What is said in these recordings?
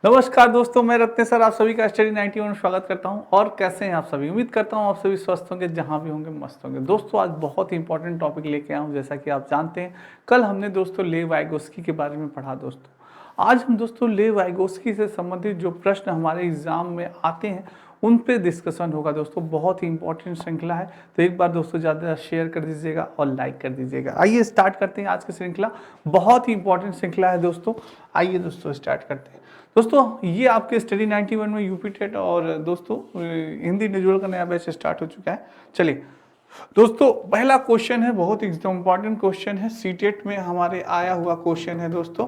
नमस्कार दोस्तों, मैं रत्ने सर आप सभी का स्टडी 91 में स्वागत करता हूं। और कैसे हैं आप सभी? उम्मीद करता हूं आप सभी स्वस्थ होंगे, जहां भी होंगे मस्त होंगे। दोस्तों आज बहुत ही इंपॉर्टेंट टॉपिक लेके आया हूं। जैसा कि आप जानते हैं, कल हमने दोस्तों लेव वाइगोस्की के बारे में पढ़ा। दोस्तों आज हम दोस्तों लेव वाइगोस्की से संबंधित जो प्रश्न हमारे एग्जाम में आते हैं उन पे डिस्कशन होगा। दोस्तों बहुत ही इंपॉर्टेंट श्रृंखला है, तो एक बार दोस्तों ज़्यादा शेयर कर दीजिएगा और लाइक कर दीजिएगा। आइए स्टार्ट करते हैं आज की श्रृंखला। बहुत ही इंपॉर्टेंट श्रृंखला है दोस्तों। आइए दोस्तों स्टार्ट करते हैं। दोस्तों ये आपके स्टडी 91 में यूपी टेट और दोस्तों हिंदी इंडिविजुअल का नया बैच स्टार्ट हो चुका है। चलिए दोस्तों, पहला क्वेश्चन है, बहुत ही इंपॉर्टेंट क्वेश्चन है, सीटेट में हमारे आया हुआ क्वेश्चन है। दोस्तों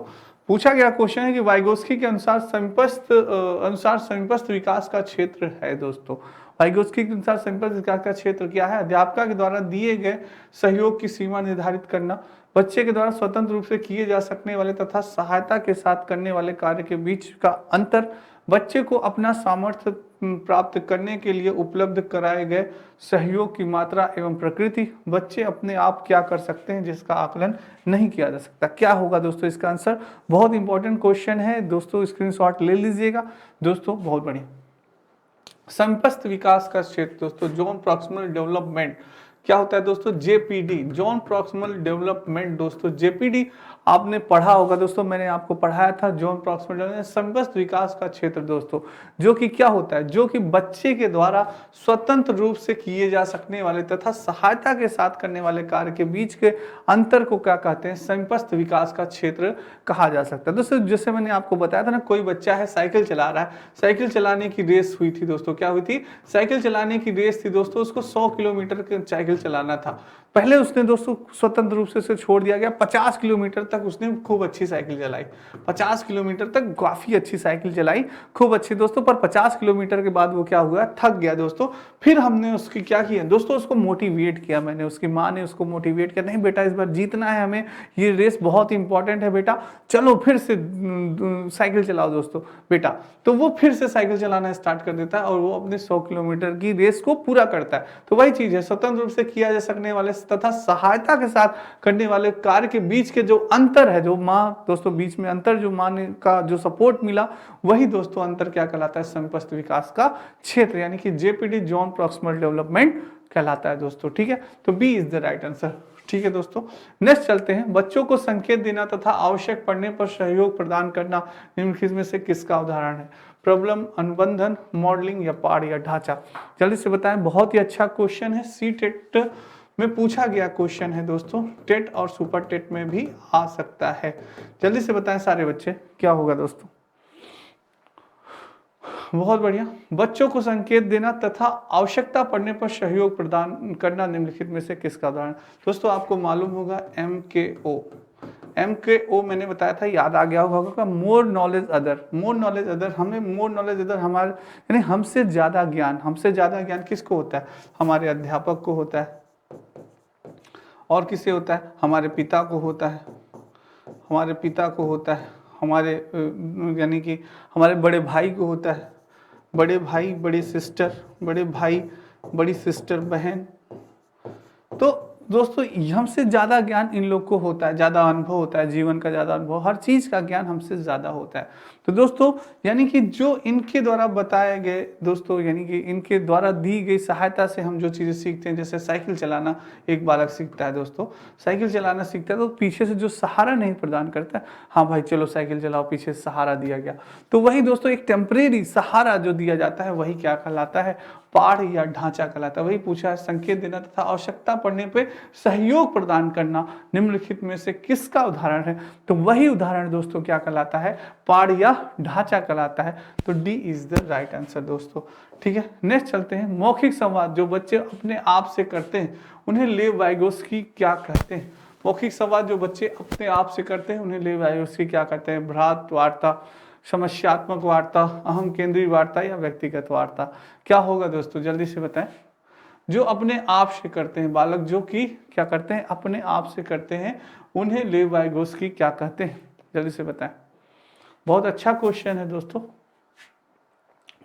पूछा गया क्वेश्चन है कि वाइगोस्की के अनुसार समीपस्थ विकास का क्षेत्र है। दोस्तों वाइगोस्की के अनुसार समीपस्थ विकास का क्षेत्र क्या है? अध्यापक के द्वारा दिए गए सहयोग की सीमा निर्धारित करना, बच्चे के द्वारा स्वतंत्र रूप से किए जा सकने वाले तथा सहायता के साथ करने वाले कार्य के बीच का अंतर, बच्चे को अपना सामर्थ्य प्राप्त करने के लिए उपलब्ध कराए गए सहयोग की मात्रा एवं प्रकृति, बच्चे अपने आप क्या कर सकते हैं जिसका आकलन नहीं किया जा सकता। क्या होगा दोस्तों इसका आंसर? बहुत इंपॉर्टेंट क्वेश्चन है दोस्तों, स्क्रीनशॉट ले लीजिएगा। दोस्तों बहुत बढ़िया। समीपस्थ विकास का क्षेत्र दोस्तों, जोन प्रॉक्सिमल डेवलपमेंट क्या होता है दोस्तों? JPD, zone proximal development. दोस्तों जेपीडी आपने पढ़ा होगा दोस्तों, मैंने आपको पढ़ाया था। जोन प्रॉक्सिमल डेवलपमेंट समीपस्थ विकास का क्षेत्र दोस्तों, जो कि क्या होता है? जो कि बच्चे के द्वारा स्वतंत्र रूप से किए जा सकने वाले तथा सहायता के साथ करने वाले कार्य के बीच के अंतर को क्या कहते हैं? समीपस्थ विकास का क्षेत्र कहा जा सकता है। दोस्तों जैसे मैंने आपको बताया था ना, कोई बच्चा है साइकिल चला रहा है, साइकिल चलाने की रेस हुई थी दोस्तों। क्या हुई थी? साइकिल चलाने की रेस थी दोस्तों। उसको 100 किलोमीटर साइकिल चलाना था। पहले उसने दोस्तों स्वतंत्र रूप से उसे छोड़ दिया गया। 50 किलोमीटर तक उसने खूब अच्छी साइकिल चलाई, 50 किलोमीटर तक काफी अच्छी साइकिल चलाई, खूब अच्छी दोस्तों। पर 50 किलोमीटर के बाद वो क्या हुआ? थक गया दोस्तों। फिर हमने उसकी क्या किया दोस्तों? उसको मोटिवेट किया। मैंने, उसकी माँ ने उसको मोटिवेट किया, नहीं बेटा इस बार जीतना है हमें, ये रेस बहुत इंपॉर्टेंट है बेटा, चलो फिर से साइकिल चलाओ दोस्तों बेटा। तो वो फिर से साइकिल चलाना स्टार्ट कर देता है और वो अपने 100 किलोमीटर की रेस को पूरा करता है। तो वही चीज है, स्वतंत्र रूप से किया जा सकने वाले तथा सहायता के साथ करने वाले कार्य के बीच के जो अंतर है, जो माँ दोस्तों बीच में अंतर, जो माँ ने का जो सपोर्ट मिला, वही दोस्तों अंतर क्या कहलाता है? समीपस्थ विकास का क्षेत्र, यानी कि जेपीडी, जोन प्रॉक्सिमल डेवलपमेंट कहलाता है दोस्तों। ठीक है, तो B is the right answer. ठीक है दोस्तों, नेक्स्ट चलते हैं। बच्चों को संकेत देना तथा आवश्यक पड़ने पर सहयोग प्रदान करना निम्नलिखित में से किसका उदाहरण है? प्रॉब्लम, अनुबंधन, मॉडलिंग या पाठ या ढांचा? जल्दी से बताएं। बहुत ही अच्छा क्वेश्चन है, सी टेट में पूछा गया क्वेश्चन है दोस्तों। टेट और सुपर टेट में भी आ सकता है। जल्दी से बताएं सारे बच्चे, क्या होगा दोस्तों? बहुत बढ़िया। बच्चों को संकेत देना तथा आवश्यकता पड़ने पर सहयोग प्रदान करना निम्नलिखित में से किसका उदाहरण? दोस्तों आपको मालूम होगा MKO। MKO मैंने बताया था, याद आ गया होगा। More knowledge other, more knowledge other, हमें मोर नॉलेज अदर, हमारे यानी हमसे ज्यादा ज्ञान, हमसे ज्यादा ज्ञान किसको होता है? हमारे अध्यापक को होता है। और किसे होता है? हमारे पिता को होता है, हमारे पिता को होता है, हमारे यानी कि हमारे बड़े भाई को होता है, बड़े भाई, बड़ी सिस्टर, बड़े भाई, बड़ी सिस्टर, बहन। तो दोस्तों हमसे ज्यादा ज्ञान इन लोग को होता है, ज्यादा अनुभव होता है, जीवन का ज्यादा अनुभव, हर चीज का ज्ञान हमसे ज्यादा होता है। तो दोस्तों यानी कि जो इनके द्वारा बताए गए दोस्तों, यानी कि इनके द्वारा दी गई सहायता से हम जो चीजें सीखते हैं, जैसे साइकिल चलाना एक बालक सीखता है दोस्तों, साइकिल चलाना सीखता है तो पीछे से जो सहारा नहीं प्रदान करता है, हाँ भाई चलो साइकिल चलाओ, पीछे से सहारा दिया गया, तो वही दोस्तों एक टेम्परेरी सहारा जो दिया जाता है वही क्या कहलाता है? पाठ या ढांचा कहलाता है। वही पूछा है, संकेत देना तथा आवश्यकता पड़ने पे सहयोग प्रदान करना निम्नलिखित में से किसका उदाहरण है? तो वही उदाहरण दोस्तों क्या कहलाता है? पाठ या ढांचा कहलाता है। तो D is the right answer दोस्तों। ठीक है, नेक्स्ट चलते हैं। मौखिक संवाद जो बच्चे अपने आप से करते हैं उन्हें लेव वाइगोस्की क्या कहते हैं? मौखिक संवाद जो बच्चे अपने आप से करते हैं उन्हें लेव वाइगोस्की क्या कहते हैं? भ्रात वार्ता, समस्यात्मक वार्ता, अहम केंद्रीय वार्ता या व्यक्तिगत वार्ता? क्या होगा दोस्तों? जल्दी से बताएं। जो अपने आप से करते हैं, बालक जो कि क्या करते हैं? अपने आप से करते हैं, उन्हें लेव वाइगोस्की क्या कहते हैं? जल्दी से बताएं। बहुत अच्छा क्वेश्चन है दोस्तों।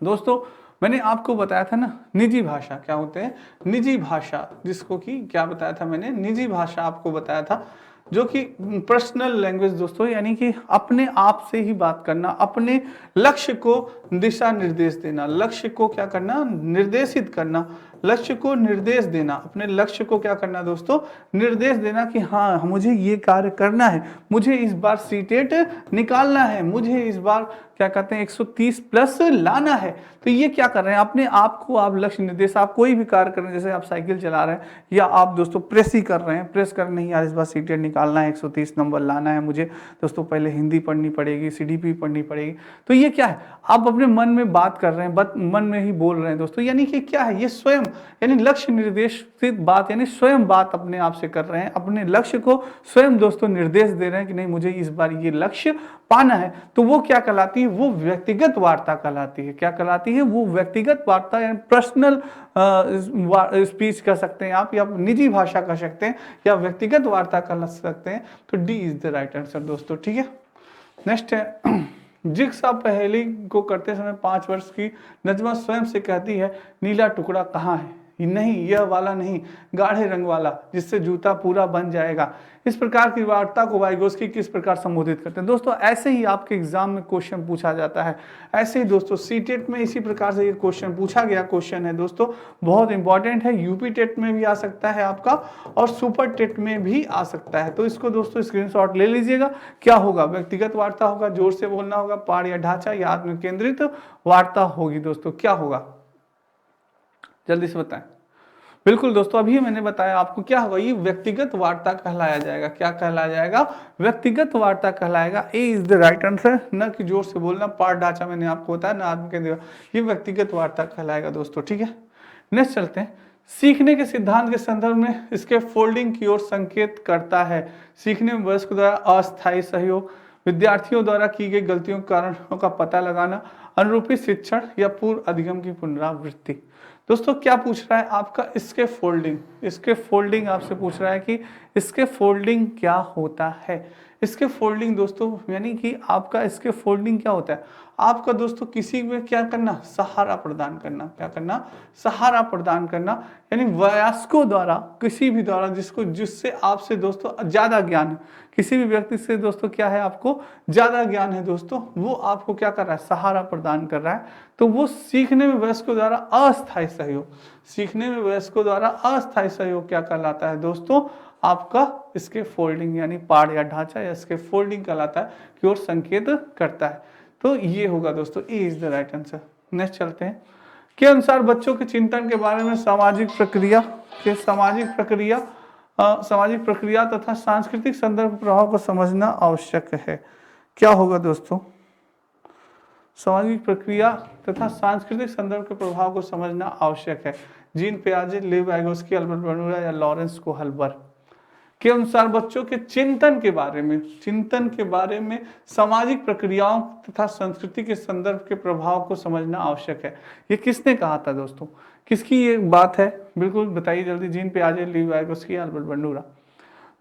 दोस्तों मैंने आपको बताया था ना, निजी भाषा क्या होते हैं? निजी भाषा, जिसको कि क्या बताया था मैंने? निजी भाषा आपको बताया था। जो कि पर्सनल लैंग्वेज दोस्तों, यानी कि अपने आप से ही बात करना, अपने लक्ष्य को दिशा निर्देश देना, लक्ष्य को क्या करना, निर्देशित करना, लक्ष्य को निर्देश देना, अपने लक्ष्य को क्या करना दोस्तों, निर्देश देना कि हाँ मुझे ये कार्य करना है, मुझे इस बार सीटेट निकालना है, मुझे इस बार क्या कहते हैं 130 प्लस लाना है। तो ये क्या कर रहे हैं, अपने आप को आप लक्ष्य निर्देश, आप कोई भी कार्य कर रहे हैं, जैसे आप साइकिल चला रहे हैं या आप दोस्तों प्रेस ही कर रहे हैं, प्रेस कर नहीं यार इस बार सीटेट निकालना है, 130 नंबर लाना है मुझे दोस्तों, पहले हिंदी पढ़नी पड़ेगी, सीडीपी पढ़नी पड़ेगी। तो ये क्या है, आप अपने मन में बात कर रहे हैं, मन में ही बोल रहे हैं दोस्तों, यानी कि क्या है ये स्वयं, यानी लक्ष्य निर्देशित बात, यानी स्वयं बात अपने आप से कर रहे हैं, अपने लक्ष्य को स्वयं दोस्तों निर्देश दे रहे हैं कि नहीं मुझे इस बार ये लक्ष्य पाना है। तो वो क्या कहलाती है, वो व्यक्तिगत वार्ता कहलाती है। क्या कहलाती है, वो व्यक्तिगत वार्ता, यानी पर्सनल स्पीच कह सकते हैं आप, या निजी भाषा कह सकते हैं, या व्यक्तिगत वार्ता कह सकते हैं। तो D is the right answer दोस्तों, ठीक है। नेक्स्ट है, जिग्सा पहेली को करते समय 5 वर्ष की नजमा स्वयं से कहती है नीला टुकड़ा कहाँ है, नहीं यह वाला नहीं, गाढ़े रंग वाला जिससे जूता पूरा बन जाएगा। इस प्रकार की वार्ता को वाइगोस्की किस प्रकार संबोधित करते हैं दोस्तों। ऐसे ही आपके एग्जाम में क्वेश्चन पूछा जाता है, ऐसे ही दोस्तों सीटेट में इसी प्रकार से ये क्वेश्चन पूछा गया क्वेश्चन है दोस्तों, बहुत इंपॉर्टेंट है। यूपी टेट में भी आ सकता है आपका, और सुपर टेट में भी आ सकता है। तो इसको दोस्तों स्क्रीनशॉट ले लीजिएगा। क्या होगा, व्यक्तिगत वार्ता होगा, जोर से बोलना होगा, पाठ या ढांचा या आत्म केंद्रित वार्ता होगी दोस्तों, क्या होगा जल्दी से बताएं। बिल्कुल दोस्तों, अभी मैंने बताया आपको क्या होगा, ये व्यक्तिगत वार्ता कहलाया जाएगा। क्या कहलाया जाएगा, व्यक्तिगत वार्ता कहलाएगा। ए इज द राइट आंसर, न कि जोर से बोलना, पाठ ढांचा मैंने आपको बताया, ना आत्म केंद्रित, ये व्यक्तिगत वार्ता कहलाएगा दोस्तों, ठीक है। नेक्स्ट चलते हैं, सीखने के सिद्धांत के संदर्भ में इसके फोल्डिंग की ओर संकेत करता है। सीखने में वयस्क द्वारा अस्थायी सहयोग, विद्यार्थियों द्वारा की गई गलतियों के कारणों का पता लगाना, अनुरूपी शिक्षण या पूर्व अधिगम की पुनरावृत्ति। दोस्तों क्या पूछ रहा है आपका, इसके फोल्डिंग, इसके फोल्डिंग आपसे पूछ रहा है कि इसके फोल्डिंग क्या होता है। इसके फोल्डिंग दोस्तों, यानी कि आपका इसके फोल्डिंग क्या होता है, आपका दोस्तों किसी में क्या करना, सहारा प्रदान करना। क्या करना, सहारा प्रदान करना, यानी वयस्कों द्वारा, किसी भी द्वारा जिससे आपसे दोस्तों ज्यादा ज्ञान है, किसी भी व्यक्ति से दोस्तों क्या है, आपको ज्यादा ज्ञान है दोस्तों, वो आपको क्या कर रहा है, सहारा प्रदान कर रहा है। तो वो सीखने में वयस्कों द्वारा अस्थायी सहयोग, सीखने में वयस्कों द्वारा अस्थायी सहयोग क्या कहलाता है दोस्तों, आपका इसके फोल्डिंग, यानी पाठ या ढांचा या इसके फोल्डिंग कहलाता है, की ओर संकेत करता है। तो ये होगा दोस्तों, A is the right answer. Next चलते हैं, के अनुसार बच्चों के चिंतन के बारे में सामाजिक प्रक्रिया तथा सांस्कृतिक संदर्भ प्रभाव को समझना आवश्यक है। क्या होगा दोस्तों, सामाजिक प्रक्रिया तथा सांस्कृतिक संदर्भ के प्रभाव को समझना आवश्यक है। जीन पियाजे, लेव वाइगोस्की, अल्बर्ट बंडूरा या लॉरेंस कोहलबर्ग के अनुसार बच्चों के चिंतन के बारे में सामाजिक प्रक्रियाओं तथा संस्कृति के संदर्भ के प्रभाव को समझना आवश्यक है। ये किसने कहा था दोस्तों, किसकी ये बात है, बिल्कुल बताइए जल्दी। जीन पियाजे, लेव वाइगोस्की, अल्बर्ट बंडूरा।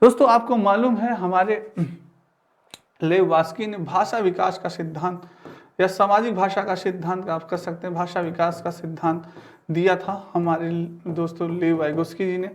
दोस्तों आपको मालूम है हमारे लेव वास्की ने भाषा विकास का सिद्धांत या सामाजिक भाषा का सिद्धांत आप कह सकते हैं, भाषा विकास का सिद्धांत दिया था हमारे दोस्तों लेव वाइगोस्की जी ने।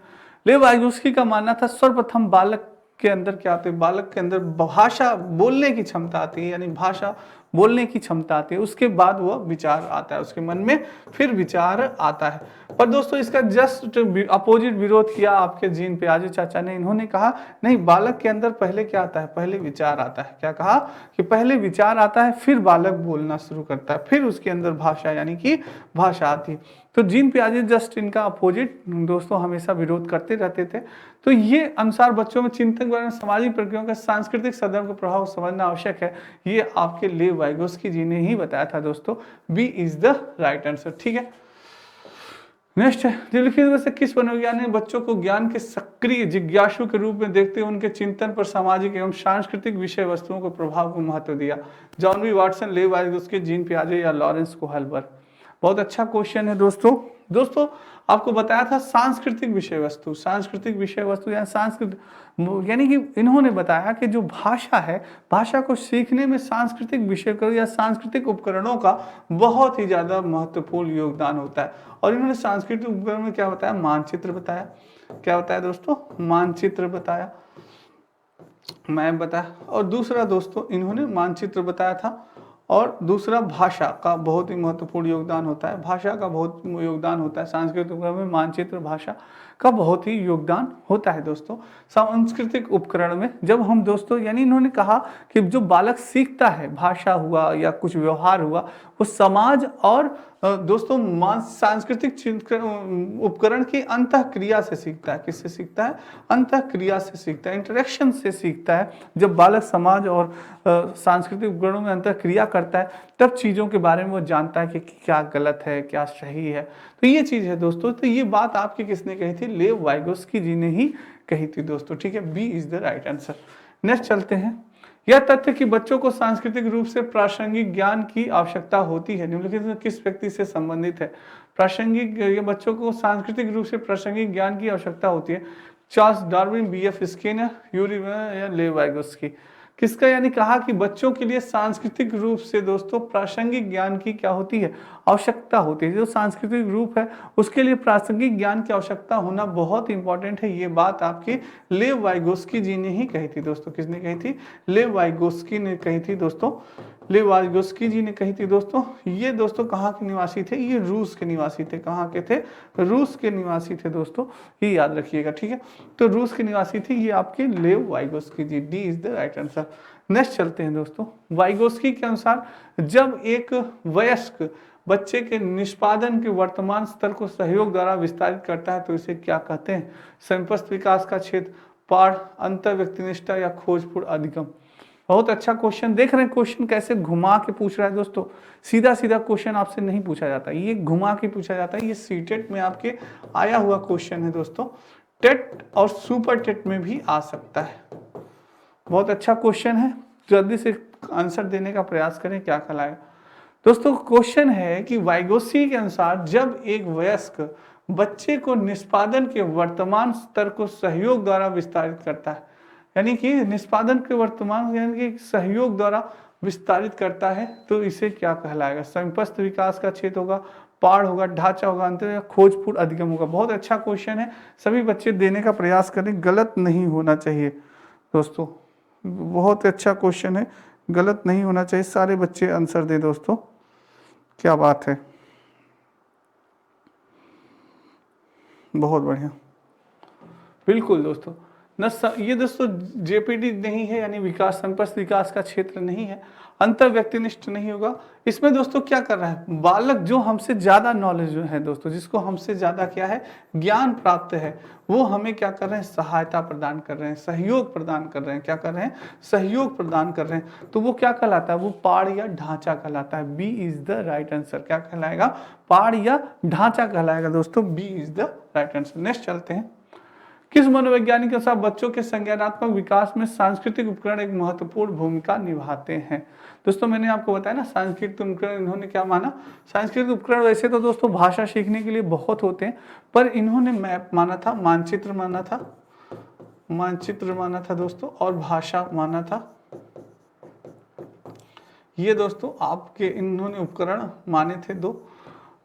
लेव वाइगोस्की का मानना था सर्वप्रथम बालक के अंदर क्या आते है, बालक के अंदर भाषा बोलने की क्षमता आती है, यानी भाषा बोलने की क्षमता आती है, उसके बाद वह विचार आता है, उसके मन में फिर विचार आता है। पर दोस्तों इसका जस्ट अपोजिट विरोध किया आपके जीन पियाजे चाचा ने। इन्होंने कहा नहीं, बालक के अंदर पहले क्या आता है, पहले विचार आता है। क्या कहा कि पहले विचार आता है, फिर बालक बोलना शुरू करता है, फिर उसके अंदर भाषा यानी कि भाषा आती है। तो जीन पियाजे जस्ट इनका अपोजिट दोस्तों हमेशा विरोध करते रहते थे। तो ये अनुसार बच्चों में चिंतन के बारे में सामाजिक प्रक्रियाओं का सांस्कृतिक संदर्भ का प्रभाव समझना आवश्यक है, ये आपके लेव वाइगोस्की जी ने ही बताया था दोस्तों। B is the right answer, ठीक है। नेक्स्ट है, निम्नलिखित में से किस मनोविज्ञान ने बच्चों को ज्ञान के सक्रिय जिज्ञासु के रूप में देखते हुए उनके चिंतन पर सामाजिक एवं सांस्कृतिक विषय वस्तुओं के प्रभाव को महत्व दिया। जॉन बी वाटसन, लेव वाइगोस्की, जीन पियाजे या लॉरेंस कोहलबर्ग। बहुत अच्छा क्वेश्चन है दोस्तों आपको बताया था सांस्कृतिक विषय वस्तु या सांस्कृतिक, यानी कि इन्होंने बताया कि जो भाषा है, भाषा को सीखने में सांस्कृतिक विषय या सांस्कृतिक उपकरणों का बहुत ही ज्यादा महत्वपूर्ण योगदान होता है। और इन्होंने सांस्कृतिक उपकरण में क्या बताया, मानचित्र बताया। क्या बताया दोस्तों, मानचित्र बताया। मैप बताया, और दूसरा दोस्तों इन्होंने मानचित्र बताया था, और दूसरा भाषा का बहुत ही महत्वपूर्ण योगदान होता है, भाषा का बहुत योगदान होता है सांस्कृतिक उपकरण में, मानचित्र भाषा का बहुत ही योगदान होता है दोस्तों। सांस्कृतिक उपकरण में जब हम दोस्तों यानी इन्होंने कहा कि जो बालक सीखता है, भाषा हुआ या कुछ व्यवहार हुआ, वो समाज और दोस्तों सांस्कृतिक उपकरण की अंतः क्रिया से सीखता है। किससे सीखता है? अंतः क्रिया से सीखता है, इंटरेक्शन से सीखता है। जब बालक समाज और सांस्कृतिक उपकरणों में अंतः क्रिया करता है, तब चीज़ों के बारे में वो जानता है कि क्या गलत है, क्या सही है। तो ये चीज़ है दोस्तों। तो ये बात आपकी किसने कही थी? लेव वाइगोस्की जी ने ही कही थी दोस्तों। ठीक है, B is the right answer. Next चलते हैं। यह तथ्य कि बच्चों को सांस्कृतिक रूप से प्रासंगिक ज्ञान की आवश्यकता होती है, निम्नलिखित में किस व्यक्ति से संबंधित है? प्रासंगिक, ये बच्चों को सांस्कृतिक रूप से प्रासंगिक ज्ञान की आवश्यकता होती है। Charles Darwin, BF. Skinner, Yuri या लेव वाइगोस्की? किसका? यानी कहा कि बच्चों के लिए सांस्कृतिक रूप से दोस्तों प्रासंगिक ज्ञान की क्या होती है? आवश्यकता होती है। जो सांस्कृतिक रूप है उसके लिए प्रासंगिक ज्ञान की आवश्यकता होना बहुत इंपॉर्टेंट है। ये बात आपके लेव वाइगोस्की जी ने ही कही थी दोस्तों। किसने कही थी? लेव वाइगोस्की ने कही थी दोस्तों। लेव वाइगोस्की जी ने कही थी दोस्तों। ये दोस्तों कहाँ के निवासी थे? ये रूस के निवासी थे। कहाँ के थे? रूस के निवासी थे दोस्तों, ये याद रखिएगा। ठीक है, तो रूस के निवासी थे ये आपके Lev Vygotsky ji. D is the right answer. Next चलते हैं दोस्तों। वाइगोस्की के अनुसार जब एक वयस्क बच्चे के निष्पादन के वर्तमान स्तर को सहयोग द्वारा विस्तारित करता है तो इसे क्या कहते हैं? संपस्त विकास का क्षेत्र, पाठ, अंतर व्यक्तिनिष्ठता या खोजपूर्ण अधिगम? बहुत अच्छा क्वेश्चन। देख रहे हैं क्वेश्चन कैसे घुमा के पूछ रहा है दोस्तों। सीधा सीधा क्वेश्चन आपसे नहीं पूछा जाता, ये घुमा के पूछा जाता है। ये सीटेट में आपके आया हुआ क्वेश्चन है दोस्तों। टेट और सुपर टेट में भी आ सकता है। बहुत अच्छा क्वेश्चन है, जल्दी से आंसर देने का प्रयास करें, क्या कहलाएगा दोस्तों। क्वेश्चन है कि वाइगोस्की के अनुसार जब एक वयस्क बच्चे को निष्पादन के वर्तमान स्तर को सहयोग द्वारा विस्तारित करता है, यानी कि निष्पादन के वर्तमान यानी कि सहयोग द्वारा विस्तारित करता है, तो इसे क्या कहलाएगा? संपस्त विकास का क्षेत्र होगा, पाठ होगा, ढांचा होगा, अंतर या खोजपूर्ण अधिगम होगा? बहुत अच्छा क्वेश्चन है, सभी बच्चे देने का प्रयास करें, गलत नहीं होना चाहिए दोस्तों। बहुत अच्छा क्वेश्चन है, गलत नहीं होना चाहिए, सारे बच्चे आंसर दें दोस्तों। क्या बात है, बहुत बढ़िया, बिल्कुल दोस्तों। ये दोस्तों जेपीडी नहीं है, यानी विकास संपस्त विकास का क्षेत्र नहीं है, अंतर व्यक्तिनिष्ठ नहीं होगा। इसमें दोस्तों क्या कर रहा है? बालक जो हमसे ज्यादा नॉलेज है दोस्तों, जिसको हमसे ज्यादा क्या है ज्ञान प्राप्त है, वो हमें क्या कर रहे हैं? सहायता प्रदान कर रहे हैं, सहयोग प्रदान कर रहे हैं। क्या कर रहे हैं? सहयोग प्रदान कर रहे हैं। तो वो क्या कहलाता है? वो पाड़ या ढांचा कहलाता है। B is the right answer. क्या कहलाएगा? पाड़ या ढांचा कहलाएगा दोस्तों। B is the right answer. Next चलते हैं। किस मनोवैज्ञानिक के अनुसार बच्चों के संज्ञानात्मक विकास में सांस्कृतिक उपकरण एक महत्वपूर्ण भूमिका निभाते हैं? दोस्तों मैंने आपको बताया ना, सांस्कृतिक उपकरण इन्होंने क्या माना? सांस्कृतिक उपकरण वैसे तो दोस्तों भाषा सीखने के लिए बहुत होते हैं, पर इन्होंने मैप माना था, मानचित्र माना था, मानचित्र माना था दोस्तों, और भाषा माना था। ये दोस्तों आपके इन्होंने उपकरण माने थे दो।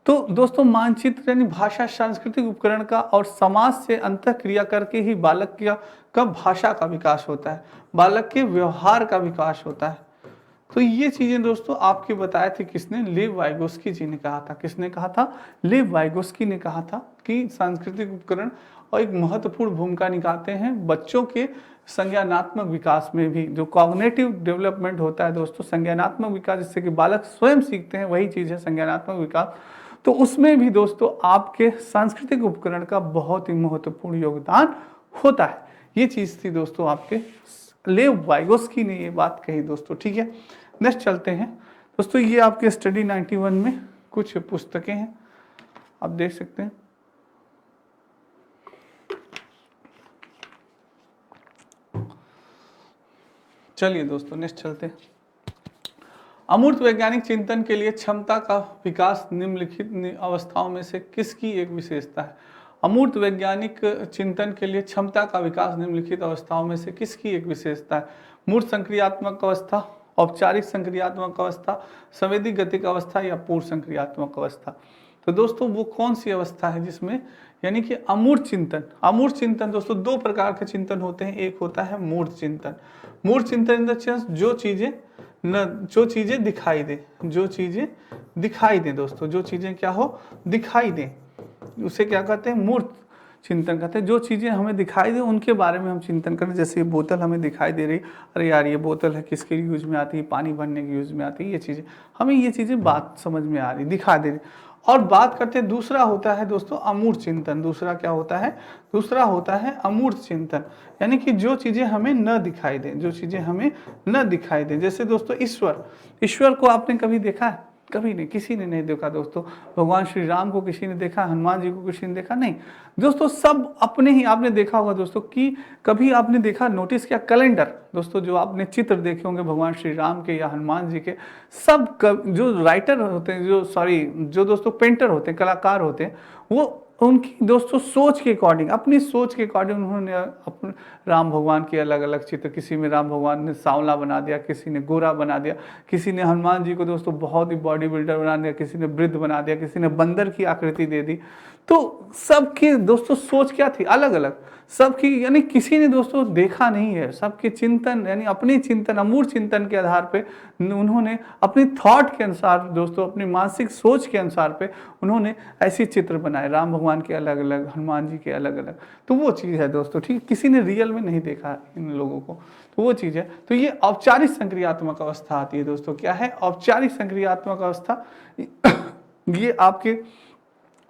तो दोस्तों मानचित्र यानी भाषा सांस्कृतिक उपकरण का, और समाज से अंतः क्रिया करके ही बालक का भाषा का विकास होता है, बालक के व्यवहार का विकास होता है। तो ये चीजें दोस्तों आपके बताए थे किसने? लेव वाइगोस्की जी ने कहा था। किसने कहा था? लेव वाइगोस्की ने कहा था कि सांस्कृतिक उपकरण और एक महत्वपूर्ण भूमिका निभाते हैं बच्चों के संज्ञानात्मक विकास में भी। जो कॉग्निटिव डेवलपमेंट होता है दोस्तों, संज्ञानात्मक विकास जिससे कि बालक स्वयं सीखते हैं, वही चीज है संज्ञानात्मक विकास। तो उसमें भी दोस्तों आपके सांस्कृतिक उपकरण का बहुत ही महत्वपूर्ण योगदान होता है। ये चीज थी दोस्तों आपके लेव वाइगोस्की ने ये बात कही दोस्तों। ठीक है, नेक्स्ट चलते हैं दोस्तों। ये आपके स्टडी 91 में कुछ पुस्तकें हैं, आप देख सकते हैं। चलिए दोस्तों नेक्स्ट चलते हैं। अमूर्त वैज्ञानिक चिंतन के लिए क्षमता का विकास निम्नलिखित अवस्थाओं में से किसकी एक विशेषता है? अमूर्त वैज्ञानिक चिंतन के लिए क्षमता का विकास निम्नलिखित अवस्थाओं में से किसकी एक विशेषता है? मूर्त संक्रियात्मक अवस्था, औपचारिक संक्रियात्मक अवस्था, संवेदी गतिक अवस्था या पूर्ण संक्रियात्मक अवस्था? तो दोस्तों वो कौन सी अवस्था है जिसमें, यानी कि अमूर्त चिंतन। अमूर्त चिंतन दोस्तों दो प्रकार के चिंतन होते हैं, एक होता है मूर्त चिंतन। मूर्त चिंतन इन द सेंस जो चीजें दिखाई दे, जो चीजें दिखाई दें दोस्तों, जो चीजें क्या हो, दिखाई दें, उसे क्या कहते हैं, मूर्त चिंतन कहते हैं। जो चीज़ें हमें दिखाई दे उनके बारे में हम चिंतन करें। जैसे ये बोतल हमें दिखाई दे रही, अरे यार ये बोतल है, किसके यूज में आती है, पानी भरने के यूज में आती है, ये चीज़ें हमें, ये चीज़ें बात समझ में आ रही, दिखा दे रही। और बात करते हैं, दूसरा होता है दोस्तों अमूर्त चिंतन। दूसरा क्या होता है, दूसरा होता है अमूर्त चिंतन, यानी कि जो चीज़ें हमें न दिखाई दें, जो चीज़ें हमें न दिखाई दें। जैसे दोस्तों ईश्वर को आपने कभी देखा है? कभी नहीं, किसी ने नहीं देखा दोस्तों। भगवान श्री राम को किसी ने देखा, हनुमान जी को किसी ने देखा? नहीं दोस्तों, सब अपने ही। आपने देखा होगा दोस्तों कि कभी आपने देखा, नोटिस किया, कैलेंडर दोस्तों, जो आपने चित्र देखे होंगे भगवान श्री राम के या हनुमान जी के, जो राइटर होते हैं, जो दोस्तों पेंटर होते हैं, कलाकार होते हैं, वो उनकी दोस्तों सोच के अकॉर्डिंग, अपनी सोच के अकॉर्डिंग उन्होंने अपने राम भगवान के अलग अलग चित्र, किसी में राम भगवान ने सांवला बना दिया, किसी ने गोरा बना दिया, किसी ने हनुमान जी को दोस्तों बहुत ही बॉडी बिल्डर बना दिया, किसी ने वृद्ध बना दिया, किसी ने बंदर की आकृति दे दी। तो सबकी दोस्तों सोच क्या थी, अलग अलग सबकी, यानी किसी ने दोस्तों देखा नहीं है। सबके चिंतन, यानी अपने चिंतन, अमूर्त चिंतन के आधार पे उन्होंने अपनी थॉट के अनुसार दोस्तों, अपनी मानसिक सोच के अनुसार पे उन्होंने ऐसे चित्र बनाए, राम भगवान के अलग अलग, हनुमान जी के अलग अलग। तो वो चीज़ है दोस्तों, ठीक, किसी ने रियल में नहीं देखा इन लोगों को, तो वो चीज़ है। तो ये औपचारिक संक्रियात्मक अवस्था आती है दोस्तों। क्या है औपचारिक संक्रियात्मक अवस्था? ये आपके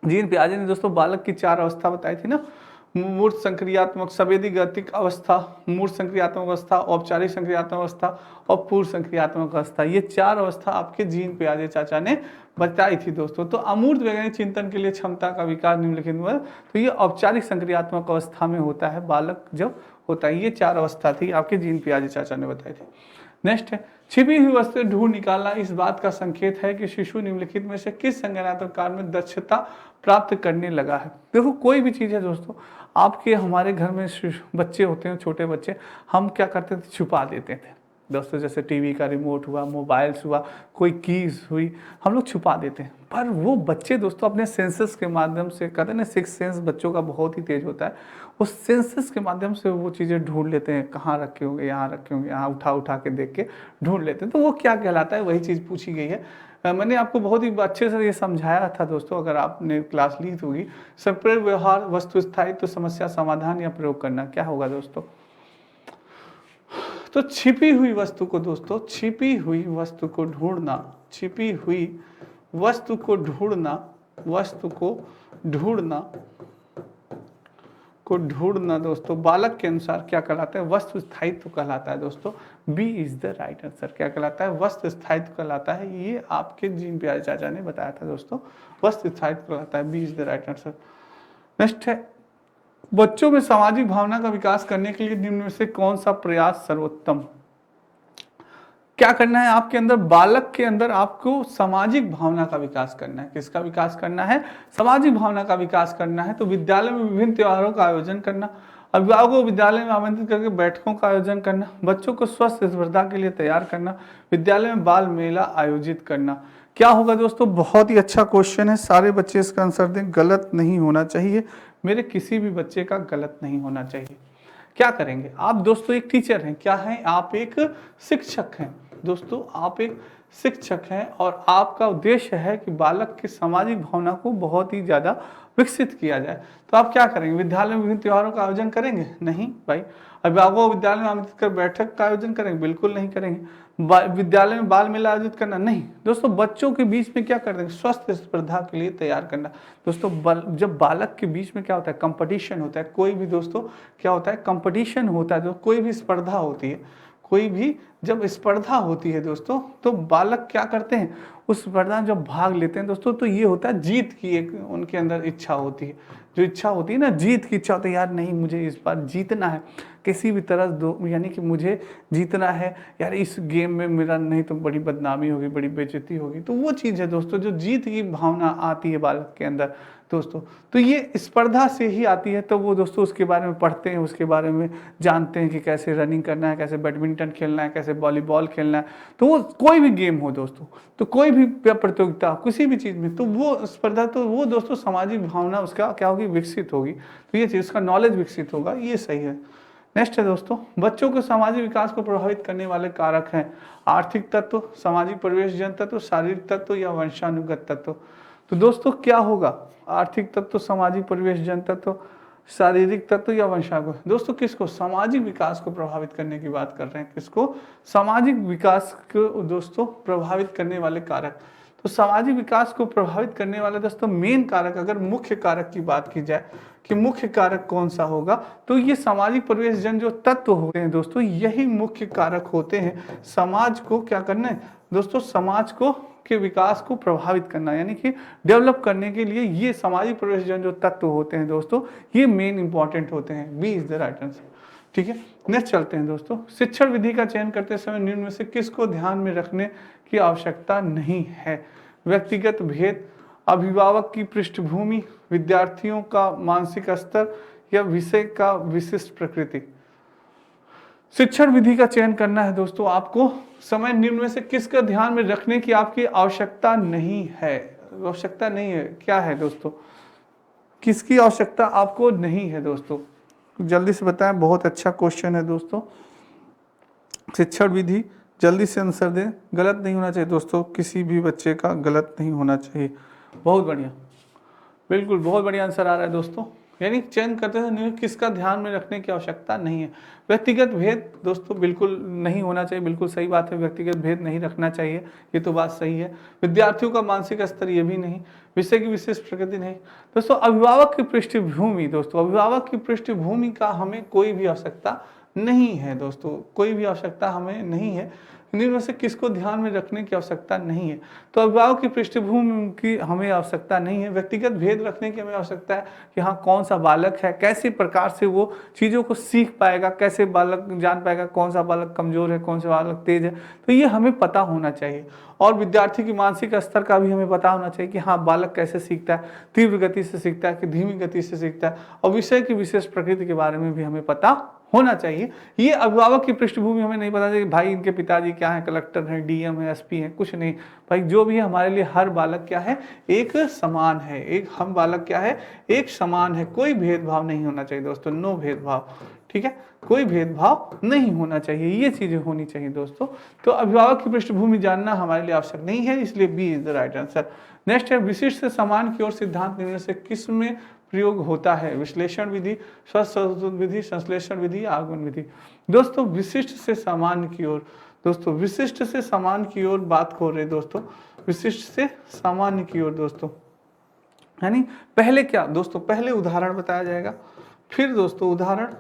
जीन पियाजे ने दोस्तों बालक की 4 अवस्था बताई थी ना, मूर्त संक्रियात्मक, संवेदी गतिक अवस्था, मूर्त संक्रियात्मक अवस्था, औपचारिक संक्रियात्मक अवस्था और पूर्व संक्रियात्मक अवस्था। ये 4 अवस्था आपके जीन पियाजे चाचा ने बताई थी दोस्तों। तो अमूर्त वैज्ञानिक चिंतन के लिए क्षमता का विकास निम्नलिखित में, तो ये औपचारिक संक्रियात्मक अवस्था में होता है, बालक जब होता है। ये 4 अवस्था थी आपके जीन पियाजे चाचा ने बताई थी। नेक्स्ट है, छिपी हुई वस्तु ढूंढ निकालना इस बात का संकेत है कि शिशु निम्नलिखित में से किस संज्ञानात्मक कार्य में दक्षता प्राप्त करने लगा है। देखो कोई भी चीज़ है दोस्तों, आपके हमारे घर में बच्चे होते हैं, छोटे बच्चे, हम क्या करते थे, छुपा देते थे दोस्तों। जैसे टीवी का रिमोट हुआ, मोबाइल्स हुआ, कोई कीज हुई, हम लोग छुपा देते हैं। पर वो बच्चे दोस्तों अपने सेंसेस के माध्यम से, कहते हैं ना 6th सेंस बच्चों का बहुत ही तेज होता है, उस सेंसेस के माध्यम से वो चीज़ें ढूंढ लेते हैं, कहाँ रखे होंगे, यहाँ रखे होंगे, यहाँ उठा उठा के देख के ढूंढ लेते हैं। तो वो क्या कहलाता है, वही चीज़ पूछी गई है। मैंने आपको बहुत ही अच्छे से ये समझाया था दोस्तों, अगर आपने क्लास ली होगी। संप्रयोग व्यवहार, वस्तु स्थायित्व, समस्या समाधान या प्रयोग करना, क्या होगा दोस्तों? तो छिपी हुई वस्तु को दोस्तों, छिपी हुई वस्तु को ढूंढना, छिपी हुई वस्तु को ढूंढना, वस्तु को ढूंढना दोस्तों बालक के अनुसार क्या कहलाता है, वस्तु स्थायित्व कहलाता है दोस्तों। B is the right answer. क्या कहलाता है, वस्तु स्थायित्व कहलाता है। ये आपके जीन पियाजे चाचा ने बताया था दोस्तों, वस्तु स्थायित्व कहलाता है, B is the right answer. Next है, बच्चों में सामाजिक भावना का विकास करने के लिए निम्न में से कौन सा प्रयास सर्वोत्तम? क्या करना है आपके अंदर, बालक के अंदर आपको सामाजिक भावना का विकास करना है। किसका विकास करना है, सामाजिक भावना का विकास करना है। तो विद्यालय में विभिन्न त्योहारों का आयोजन करना, अभिभावकों को विद्यालय में आमंत्रित करके बैठकों का आयोजन करना, बच्चों को स्वस्थ स्पर्धा के लिए तैयार करना, विद्यालय में बाल मेला आयोजित करना। क्या होगा दोस्तों, बहुत ही अच्छा क्वेश्चन है, सारे बच्चे इसका आंसर दें। गलत नहीं होना चाहिए, मेरे किसी भी बच्चे का गलत नहीं होना चाहिए। क्या करेंगे आप दोस्तों, एक टीचर हैं, क्या है आप, एक शिक्षक हैं दोस्तों, आप एक शिक्षक हैं और आपका उद्देश्य है कि बालक की सामाजिक भावना को बहुत ही ज़्यादा विकसित किया जाए। तो आप क्या करेंगे, विद्यालय में विभिन्न त्योहारों का आयोजन करेंगे? नहीं भाई। अभिभावकों को विद्यालय में आमंत्रित कर बैठक का आयोजन करेंगे? बिल्कुल नहीं करेंगे। विद्यालय में बाल मेला आयोजित करना? नहीं दोस्तों। बच्चों के बीच में क्या कर देंगे, स्वस्थ स्पर्धा के लिए तैयार करना दोस्तों। जब बालक के बीच में क्या होता है, कंपटीशन होता है, कोई भी दोस्तों क्या होता है, कंपटीशन होता है, जो कोई भी स्पर्धा होती है, कोई भी जब स्पर्धा होती है दोस्तों, तो बालक क्या करते हैं, उस स्पर्धा में जब भाग लेते हैं दोस्तों, तो ये होता है जीत की एक उनके अंदर इच्छा होती है। जो इच्छा होती है ना, जीत की इच्छा होती है, यार नहीं मुझे इस बार जीतना है। किसी भी तरह दो, यानी कि मुझे जीतना है यार, इस गेम में मेरा नहीं तो बड़ी बदनामी होगी, बड़ी बेइज्जती होगी। तो वो चीज़ है दोस्तों, जो जीत की भावना आती है बालक के अंदर दोस्तों, तो ये स्पर्धा से ही आती है। तो वो दोस्तों उसके बारे में पढ़ते हैं, उसके बारे में जानते हैं कि कैसे रनिंग करना है, कैसे बैडमिंटन खेलना है, कैसे वॉलीबॉल खेलना है। तो वो कोई भी गेम हो दोस्तों, तो कोई भी प्रतियोगिता किसी भी चीज़ में, तो वो स्पर्धा, तो वो दोस्तों सामाजिक भावना उसका क्या होगी, विकसित होगी। तो ये चीज़, उसका नॉलेज विकसित होगा, ये सही है। नेक्स्ट है दोस्तों, बच्चों के सामाजिक विकास को प्रभावित करने वाले कारक हैं आर्थिक तत्व, सामाजिक परिवेशजन्य तत्व, शारीरिक तत्व या वंशानुगत तत्व। तो दोस्तों क्या होगा, आर्थिक तत्व, सामाजिक परिवेशजन्य तत्व, शारीरिक तत्व या वंशानुगत। दोस्तों किसको, सामाजिक विकास को प्रभावित करने की बात कर रहे हैं, किसको, सामाजिक विकास को दोस्तों प्रभावित करने वाले कारक। तो सामाजिक विकास को प्रभावित करने वाले दोस्तों मेन कारक, अगर मुख्य कारक की बात की जाए कि मुख्य कारक कौन सा होगा, तो ये सामाजिक परिवेशजन्य जो तत्व होते हैं दोस्तों, यही मुख्य कारक होते हैं समाज को क्या करना है दोस्तों, समाज को के विकास को प्रभावित करना, यानी कि डेवलप करने के लिए ये सामाजिक परिवेशजन्य जो तत्व होते हैं दोस्तों, ये मेन इंपॉर्टेंट होते हैं। B is the right answer. ठीक है, नेक्स्ट चलते हैं दोस्तों। शिक्षण विधि का चयन करते समय निम्न में से किसको ध्यान में रखने की आवश्यकता नहीं है, व्यक्तिगत भेद, अभिभावक की पृष्ठभूमि, विद्यार्थियों का मानसिक स्तर या विषय का विशिष्ट प्रकृति। शिक्षण विधि का चयन करना है दोस्तों आपको, समय निम्न में से किसका ध्यान में रखने की आपकी आवश्यकता नहीं है, आवश्यकता नहीं है, क्या है दोस्तों, किसकी आवश्यकता आपको नहीं है दोस्तों, जल्दी से बताएं, बहुत अच्छा क्वेश्चन है दोस्तों। शिक्षण विधि, जल्दी से आंसर दें, गलत नहीं होना चाहिए दोस्तों, किसी भी बच्चे का गलत नहीं होना चाहिए। बहुत बढ़िया, बिल्कुल बहुत बढ़िया आंसर आ रहा है दोस्तों। यानी चयन करते समय किसका ध्यान में रखने की आवश्यकता नहीं है, व्यक्तिगत भेद दोस्तों बिल्कुल नहीं होना चाहिए, बिल्कुल सही बात है, व्यक्तिगत भेद नहीं रखना चाहिए, ये तो बात सही है। विद्यार्थियों का मानसिक स्तर, ये भी नहीं, विषय की विशेष प्रकृति नहीं दोस्तों। अभिभावक की पृष्ठभूमि दोस्तों, अभिभावक की पृष्ठभूमि का हमें कोई भी आवश्यकता नहीं है दोस्तों, कोई भी आवश्यकता हमें नहीं है। इनमें से किसको ध्यान में रखने की आवश्यकता नहीं है, तो अभिभावक की पृष्ठभूमि की हमें आवश्यकता नहीं है। व्यक्तिगत भेद रखने की हमें आवश्यकता है कि हाँ कौन सा बालक है, कैसे प्रकार से वो चीज़ों को सीख पाएगा, कैसे बालक जान पाएगा कौन सा बालक कमजोर है, कौन सा बालक तेज है, तो ये हमें पता होना चाहिए। और विद्यार्थी की मानसिक स्तर का भी हमें पता होना चाहिए कि हाँ बालक कैसे सीखता है, तीव्र गति से सीखता है कि धीमी गति से सीखता है, और विषय की विशेष प्रकृति के बारे में भी हमें पता होना चाहिए। ये अभिभावक की पृष्ठभूमि हमें नहीं पता चाहिए कि भाई इनके पिताजी क्या है, कलेक्टर है, डीएम है, एसपी है, कुछ नहीं भाई, जो भी है हमारे लिए हर बालक क्या है, एक समान है, एक हम बालक क्या है, एक समान है, कोई भेदभाव नहीं होना चाहिए दोस्तों, नो भेदभाव। ठीक है, कोई भेदभाव नहीं होना चाहिए, ये चीजें होनी चाहिए दोस्तों। तो अभिभावक की पृष्ठभूमि जानना हमारे लिए आवश्यक नहीं है, इसलिए B is the right answer. Next है, विशिष्ट से समान की ओर सिद्धांत निम्न से किस में प्रयोग होता है, विश्लेषण विधि, स्वशोधन विधि, संश्लेषण विधि, आगमन विधि। दोस्तों विशिष्ट से समान की ओर, दोस्तों विशिष्ट से समान की ओर बात हो रहे दोस्तों, विशिष्ट से सामान्य की ओर दोस्तों, यानी पहले क्या दोस्तों, पहले उदाहरण बताया जाएगा, फिर दोस्तों उदाहरण,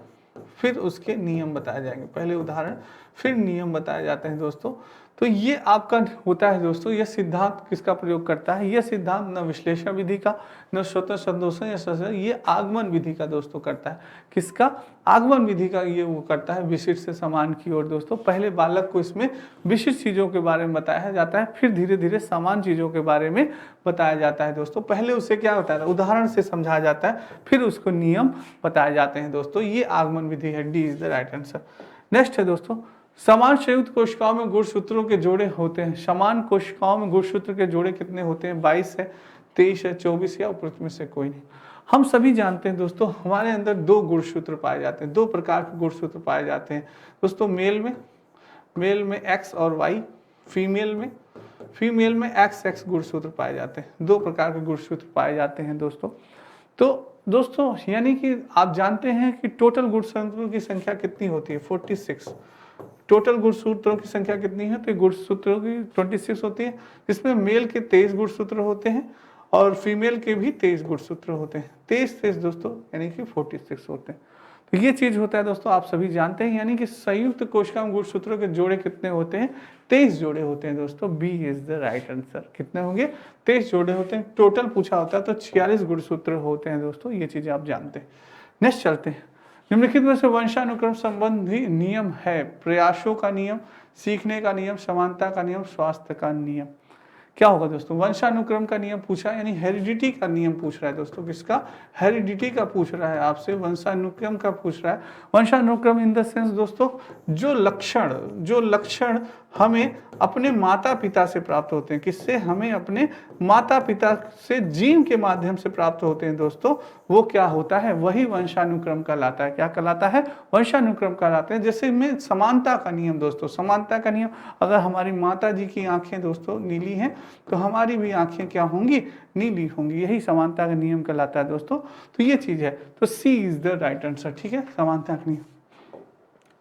फिर उसके नियम बताए जाएंगे, पहले उदाहरण फिर नियम बताए जाते हैं दोस्तों। तो ये आपका होता है दोस्तों, यह सिद्धांत किसका प्रयोग करता है, यह सिद्धांत न विश्लेषण विधि का, न स्वतः संदोषण या सदोषण, ये आगमन विधि का दोस्तों करता है, किसका, आगमन विधि का ये वो करता है, विशिष्ट से समान की ओर दोस्तों। पहले बालक को इसमें विशिष्ट चीजों के बारे में बताया जाता है, फिर धीरे धीरे समान चीजों के बारे में बताया जाता है दोस्तों। पहले उसे क्या होता है, उदाहरण से समझाया जाता है, फिर उसको नियम बताए जाते हैं दोस्तों, ये आगमन विधि है, D is the right answer. Next है दोस्तों, समान संयुक्त कोशिकाओं में गुणसूत्रों के जोड़े होते हैं, समान कोशिकाओं में गुणसूत्र के जोड़े कितने होते हैं, 22 है, 23 है, 24 या उपरोक्त में से कोई नहीं। हम सभी जानते हैं दोस्तों हमारे अंदर दो गुणसूत्र पाए जाते हैं, दो प्रकार के गुणसूत्र पाए जाते हैं दोस्तों, मेल में एक्स और वाई, फीमेल में एक्स गुणसूत्र पाए जाते हैं, दो प्रकार के गुणसूत्र पाए जाते हैं दोस्तों। तो दोस्तों यानी कि आप जानते हैं कि टोटल गुणसूत्रों की संख्या कितनी होती है, 46। टोटल गुणसूत्रों की संख्या कितनी है, तो गुणसूत्रों की 26 होती है, जिसमें मेल के 23 गुणसूत्र होते हैं और फीमेल के भी 23 गुणसूत्र होते हैं, 23 दोस्तों यानी कि 46 होते हैं। तो ये चीज होता है दोस्तों, आप सभी जानते हैं, यानी कि संयुक्त कोशिका में गुणसूत्रों के जोड़े कितने होते हैं, 23 जोड़े होते हैं दोस्तों, B is the right answer. कितने होंगे, 23 जोड़े होते हैं, टोटल पूछा होता है तो 46 गुणसूत्र होते हैं दोस्तों, ये चीजें आप जानते हैं। नेक्स्ट चलते हैं, निम्नलिखित में से वंशानुक्रम संबंधी नियम है? प्रयासों का नियम, सीखने का नियम, समानता का नियम, स्वास्थ्य का नियम। क्या होगा दोस्तों? वंशानुक्रम का नियम पूछा है, यानी हेरिडिटी का नियम पूछ रहा है दोस्तों। किसका? हेरिडिटी का पूछ रहा है आपसे, वंशानुक्रम का पूछ रहा है। वंशानुक्रम इन द सेंस दोस्तों, जो लक्षण हमें अपने माता पिता से प्राप्त होते हैं। किससे? हमें अपने माता पिता से जीन के माध्यम से प्राप्त होते हैं दोस्तों। वो क्या होता है? वही वंशानुक्रम कहलाता है। क्या कहलाता है? वंशानुक्रम कहलाते हैं। जैसे में समानता का नियम दोस्तों, समानता का नियम, अगर हमारी माता जी की आंखें दोस्तों नीली हैं तो हमारी भी आंखें क्या होंगी? नीली होंगी। यही समानता का नियम कहलाता है दोस्तों। तो ये चीज है, तो सी इज द राइट आंसर। ठीक है, समानता का नियम।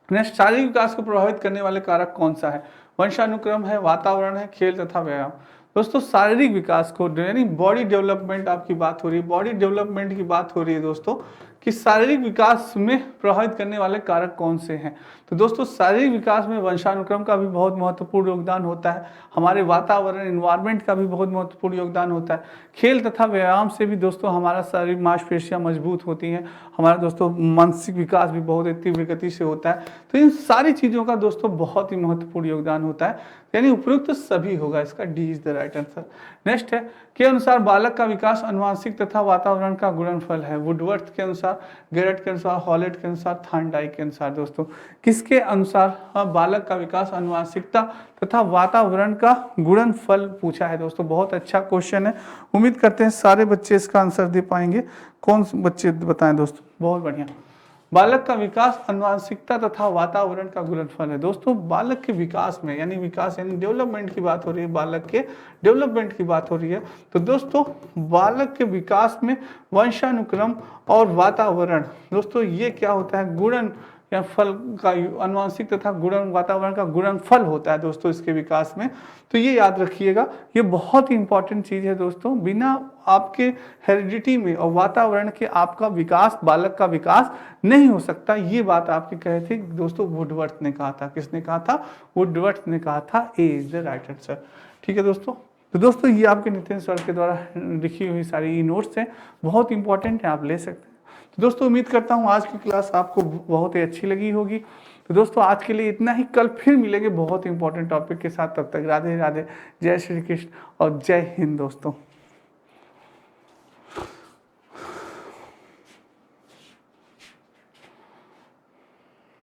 नेक्स्ट, शारीरिक विकास को प्रभावित करने वाले कारक कौन सा है? वंशानुक्रम है, वातावरण है, खेल तथा व्यायाम। दोस्तों शारीरिक विकास को, यानी बॉडी डेवलपमेंट आपकी बात हो रही है, बॉडी डेवलपमेंट की बात हो रही है दोस्तों, कि शारीरिक विकास में प्रभावित करने वाले कारक कौन से हैं? तो दोस्तों शारीरिक विकास में वंशानुक्रम का भी बहुत महत्वपूर्ण योगदान होता है। हमारे वातावरण, इन्वायरमेंट का भी बहुत महत्वपूर्ण योगदान होता है। खेल तथा व्यायाम से भी दोस्तों हमारा शारीरिक मांसपेशियां मजबूत होती हैं। हमारा दोस्तों मानसिक विकास भी बहुत तीव्र गति से होता है। तो इन सारी चीज़ों का दोस्तों बहुत ही महत्वपूर्ण योगदान होता है, यानी उपयुक्त सभी होगा। इसका D is the right answer. Next है, के अनुसार बालक का विकास अनुवांशिक तथा वातावरण का गुणनफल है? वुडवर्थ के अनुसार, गेरट के अनुसार, हॉलेट के अनुसार, थार्नडाइक के अनुसार। दोस्तों किसके अनुसार बालक का विकास अनुवांशिकता तथा वातावरण का गुणनफल पूछा है दोस्तों? बहुत अच्छा क्वेश्चन है। उम्मीद करते हैं सारे बच्चे इसका आंसर दे पाएंगे। कौन से बच्चे बताएं दोस्तों? बहुत बढ़िया। बालक का विकास अनुवांशिकता तथा वातावरण का गुणनफल है। दोस्तों बालक के विकास में, यानी विकास यानी डेवलपमेंट की बात हो रही है, बालक के डेवलपमेंट की बात हो रही है, तो दोस्तों बालक के विकास में वंशानुक्रम और वातावरण दोस्तों ये क्या होता है? गुणन या फल का, अनुवांशिक तथा गुणन, वातावरण का गुणनफल होता है दोस्तों इसके विकास में। तो ये याद रखिएगा, ये बहुत ही इंपॉर्टेंट चीज है दोस्तों। बिना आपके हेरिडिटी में और वातावरण के आपका विकास, बालक का विकास नहीं हो सकता। ये बात आपके कहे थे दोस्तों, वुडवर्थ ने कहा था। किसने कहा था? वुडवर्थ ने कहा था। ए इज द राइट आंसर। ठीक है दोस्तों। तो दोस्तों ये आपके नितिन सर के द्वारा लिखी हुई सारी नोट्स हैं, बहुत इंपॉर्टेंट है, आप ले सकते हैं। तो दोस्तों उम्मीद करता हूँ आज की क्लास आपको बहुत ही अच्छी लगी होगी। तो दोस्तों आज के लिए इतना ही। कल फिर मिलेंगे बहुत इंपॉर्टेंट टॉपिक के साथ। तब तक राधे राधे, जय श्री कृष्ण और जय हिंद दोस्तों।